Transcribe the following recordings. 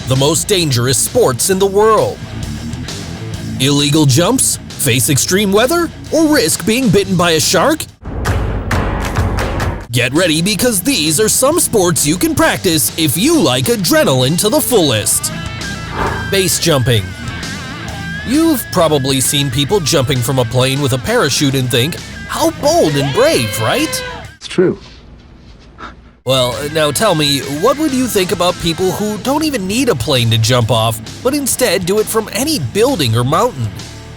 the most dangerous sports in the world. Illegal jumps, face extreme weather, or risk being bitten by a shark? Get ready because these are some sports you can practice if you like adrenaline to the fullest. Base jumping. You've probably seen people jumping from a plane with a parachute and think, how bold and brave, right? It's true. Well, now tell me, what would you think about people who don't even need a plane to jump off, but instead do it from any building or mountain?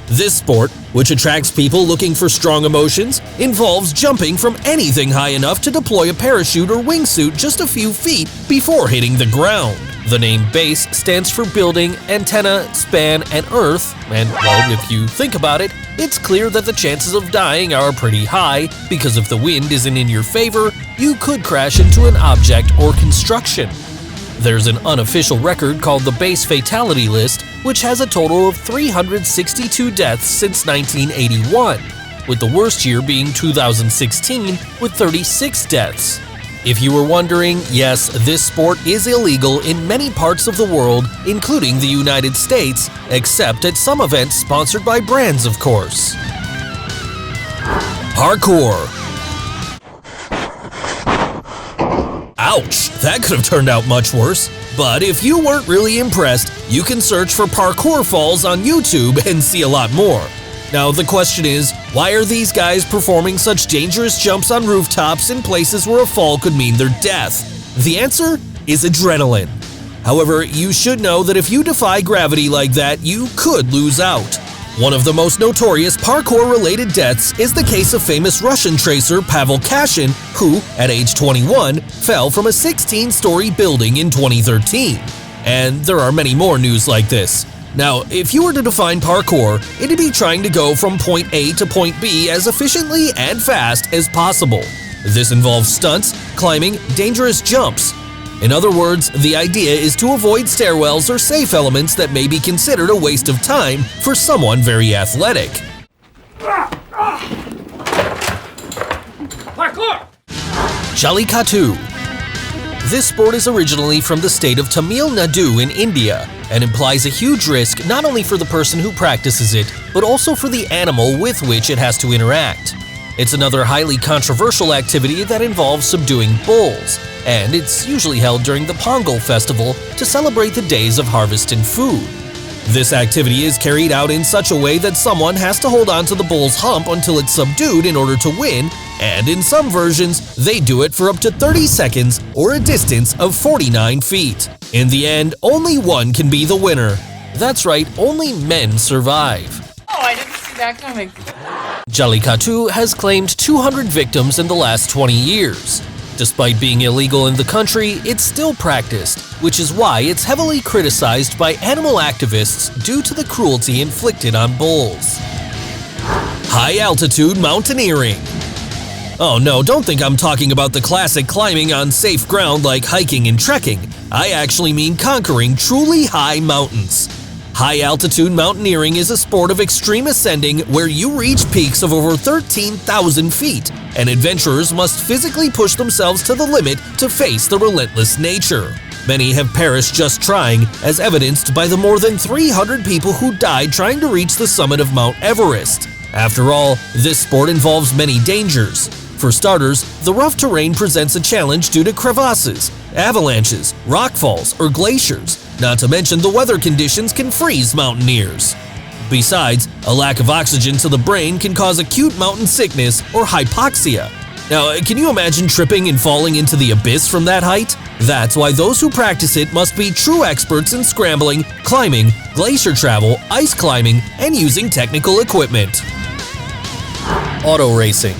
This sport, which attracts people looking for strong emotions, involves jumping from anything high enough to deploy a parachute or wingsuit just a few feet before hitting the ground. The name base stands for building, antenna, span, and earth, and well, if you think about it, it's clear that the chances of dying are pretty high because if the wind isn't in your favor, you could crash into an object or construction. There's an unofficial record called the Base Fatality List, which has a total of 362 deaths since 1981, with the worst year being 2016 with 36 deaths. If you were wondering, yes, this sport is illegal in many parts of the world, including the United States, except at some events sponsored by brands, of course. Parkour. Ouch, that could have turned out much worse. But if you weren't really impressed, you can search for parkour falls on YouTube and see a lot more. Now the question is, why are these guys performing such dangerous jumps on rooftops in places where a fall could mean their death? The answer is adrenaline. However, you should know that if you defy gravity like that, you could lose out. One of the most notorious parkour-related deaths is the case of famous Russian tracer Pavel Kashin, who, at age 21, fell from a 16-story building in 2013. And there are many more news like this. Now, if you were to define parkour, it'd be trying to go from point A to point B as efficiently and fast as possible. This involves stunts, climbing, dangerous jumps. In other words, the idea is to avoid stairwells or safe elements that may be considered a waste of time for someone very athletic. Parkour! Jallikattu. This sport is originally from the state of Tamil Nadu in India and implies a huge risk not only for the person who practices it, but also for the animal with which it has to interact. It's another highly controversial activity that involves subduing bulls, and it's usually held during the Pongal festival to celebrate the days of harvest and food. This activity is carried out in such a way that someone has to hold on to the bull's hump until it's subdued in order to win, and in some versions, they do it for up to 30 seconds or a distance of 49 feet. In the end, only one can be the winner. That's right, only men survive. Oh, I didn't see that coming. Jallikattu has claimed 200 victims in the last 20 years. Despite being illegal in the country, it's still practiced, which is why it's heavily criticized by animal activists due to the cruelty inflicted on bulls. High-altitude mountaineering. Oh no, don't think I'm talking about the classic climbing on safe ground like hiking and trekking. I actually mean conquering truly high mountains. High-altitude mountaineering is a sport of extreme ascending where you reach peaks of over 13,000 feet, and adventurers must physically push themselves to the limit to face the relentless nature. Many have perished just trying, as evidenced by the more than 300 people who died trying to reach the summit of Mount Everest. After all, this sport involves many dangers. For starters, the rough terrain presents a challenge due to crevasses, avalanches, rockfalls, or glaciers. Not to mention the weather conditions can freeze mountaineers. Besides, a lack of oxygen to the brain can cause acute mountain sickness or hypoxia. Now, can you imagine tripping and falling into the abyss from that height? That's why those who practice it must be true experts in scrambling, climbing, glacier travel, ice climbing, and using technical equipment. Auto racing.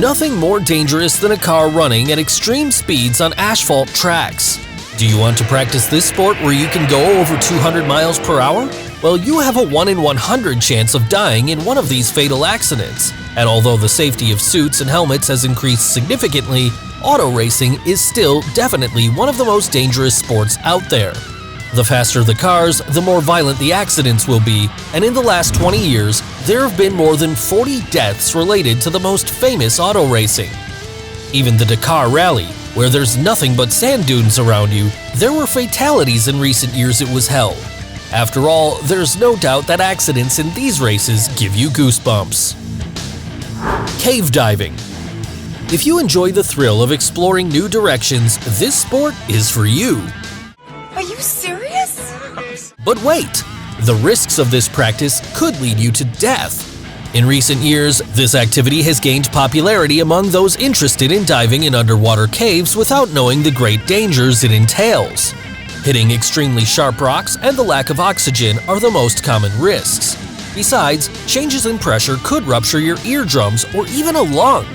Nothing more dangerous than a car running at extreme speeds on asphalt tracks. Do you want to practice this sport where you can go over 200 miles per hour? Well, you have a 1 in 100 chance of dying in one of these fatal accidents. And although the safety of suits and helmets has increased significantly, auto racing is still definitely one of the most dangerous sports out there. The faster the cars, the more violent the accidents will be, and in the last 20 years, there have been more than 40 deaths related to the most famous auto racing. Even the Dakar Rally, where there's nothing but sand dunes around you, there were fatalities in recent years it was held. After all, there's no doubt that accidents in these races give you goosebumps. Cave diving. If you enjoy the thrill of exploring new directions, this sport is for you. Are you serious? But wait! The risks of this practice could lead you to death. In recent years, this activity has gained popularity among those interested in diving in underwater caves without knowing the great dangers it entails. Hitting extremely sharp rocks and the lack of oxygen are the most common risks. Besides, changes in pressure could rupture your eardrums or even a lung.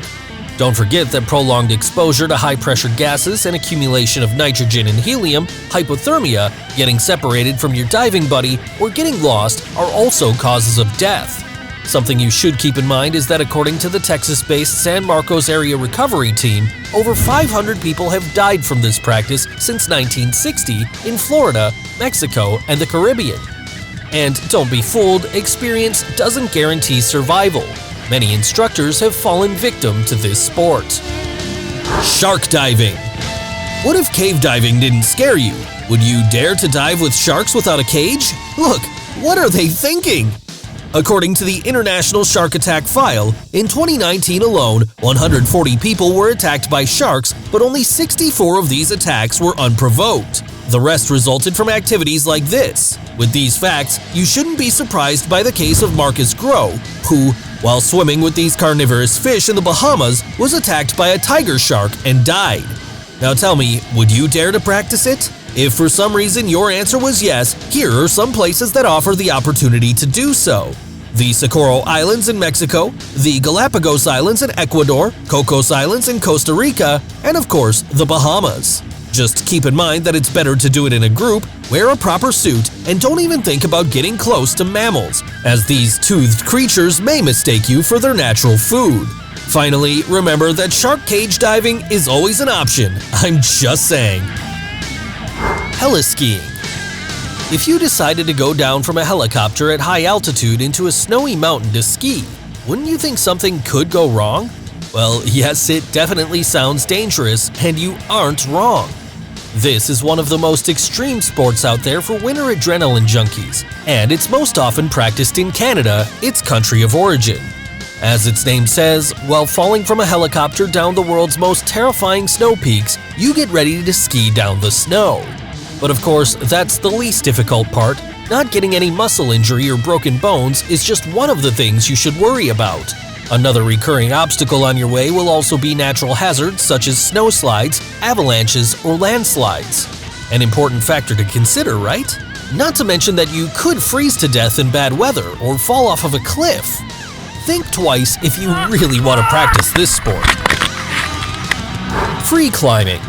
Don't forget that prolonged exposure to high-pressure gases and accumulation of nitrogen and helium, hypothermia, getting separated from your diving buddy, or getting lost are also causes of death. Something you should keep in mind is that according to the Texas-based San Marcos Area Recovery Team, over 500 people have died from this practice since 1960 in Florida, Mexico, and the Caribbean. And don't be fooled, experience doesn't guarantee survival. Many instructors have fallen victim to this sport. Shark diving. What if cave diving didn't scare you? Would you dare to dive with sharks without a cage? Look, what are they thinking? According to the International Shark Attack File, in 2019 alone, 140 people were attacked by sharks, but only 64 of these attacks were unprovoked. The rest resulted from activities like this. With these facts, you shouldn't be surprised by the case of Marcus Groh, who, while swimming with these carnivorous fish in the Bahamas, was attacked by a tiger shark and died. Now tell me, would you dare to practice it? If for some reason your answer was yes, here are some places that offer the opportunity to do so. The Socorro Islands in Mexico, the Galapagos Islands in Ecuador, Cocos Islands in Costa Rica, and of course, the Bahamas. Just keep in mind that it's better to do it in a group, wear a proper suit, and don't even think about getting close to mammals, as these toothed creatures may mistake you for their natural food. Finally, remember that shark cage diving is always an option. I'm just saying. Heli-skiing. If you decided to go down from a helicopter at high altitude into a snowy mountain to ski, wouldn't you think something could go wrong? Well, yes, it definitely sounds dangerous, and you aren't wrong. This is one of the most extreme sports out there for winter adrenaline junkies, and it's most often practiced in Canada, its country of origin. As its name says, while falling from a helicopter down the world's most terrifying snow peaks, you get ready to ski down the snow. But of course, that's the least difficult part. Not getting any muscle injury or broken bones is just one of the things you should worry about. Another recurring obstacle on your way will also be natural hazards such as snow slides, avalanches, or landslides. An important factor to consider, right? Not to mention that you could freeze to death in bad weather or fall off of a cliff. Think twice if you really want to practice this sport. Free climbing.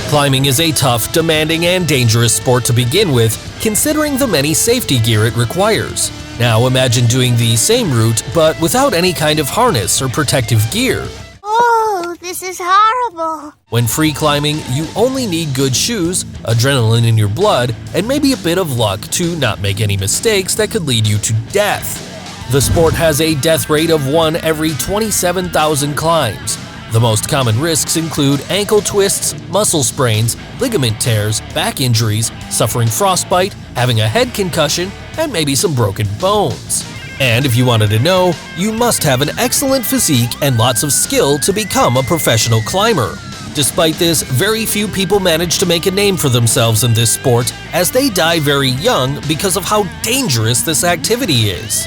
Climbing is a tough, demanding, and dangerous sport to begin with, considering the many safety gear it requires. Now imagine doing the same route, but without any kind of harness or protective gear. Oh, this is horrible. When free climbing, you only need good shoes, adrenaline in your blood, and maybe a bit of luck to not make any mistakes that could lead you to death. The sport has a death rate of 1 every 27,000 climbs. The most common risks include ankle twists, muscle sprains, ligament tears, back injuries, suffering frostbite, having a head concussion, and maybe some broken bones. And if you wanted to know, you must have an excellent physique and lots of skill to become a professional climber. Despite this, very few people manage to make a name for themselves in this sport, as they die very young because of how dangerous this activity is.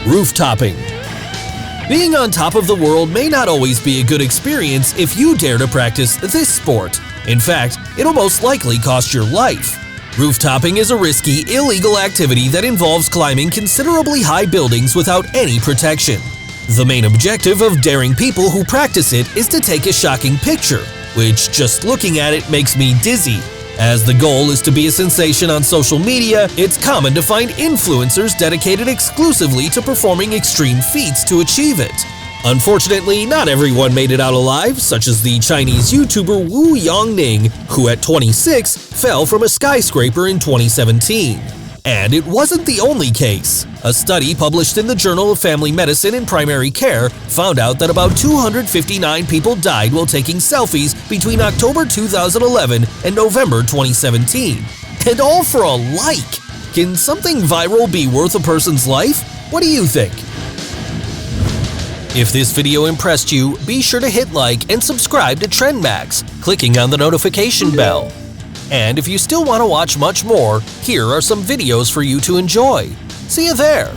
Roof-topping. Being on top of the world may not always be a good experience if you dare to practice this sport. In fact, it'll most likely cost your life. Roof-topping is a risky, illegal activity that involves climbing considerably high buildings without any protection. The main objective of daring people who practice it is to take a shocking picture, which just looking at it makes me dizzy. As the goal is to be a sensation on social media, it's common to find influencers dedicated exclusively to performing extreme feats to achieve it. Unfortunately, not everyone made it out alive, such as the Chinese YouTuber Wu Yongning, who at 26 fell from a skyscraper in 2017. And it wasn't the only case. A study published in the Journal of Family Medicine and Primary Care found out that about 259 people died while taking selfies between October 2011 and November 2017. And all for a like! Can something viral be worth a person's life? What do you think? If this video impressed you, be sure to hit like and subscribe to TrendMax, clicking on the notification bell. And if you still want to watch much more, here are some videos for you to enjoy. See you there!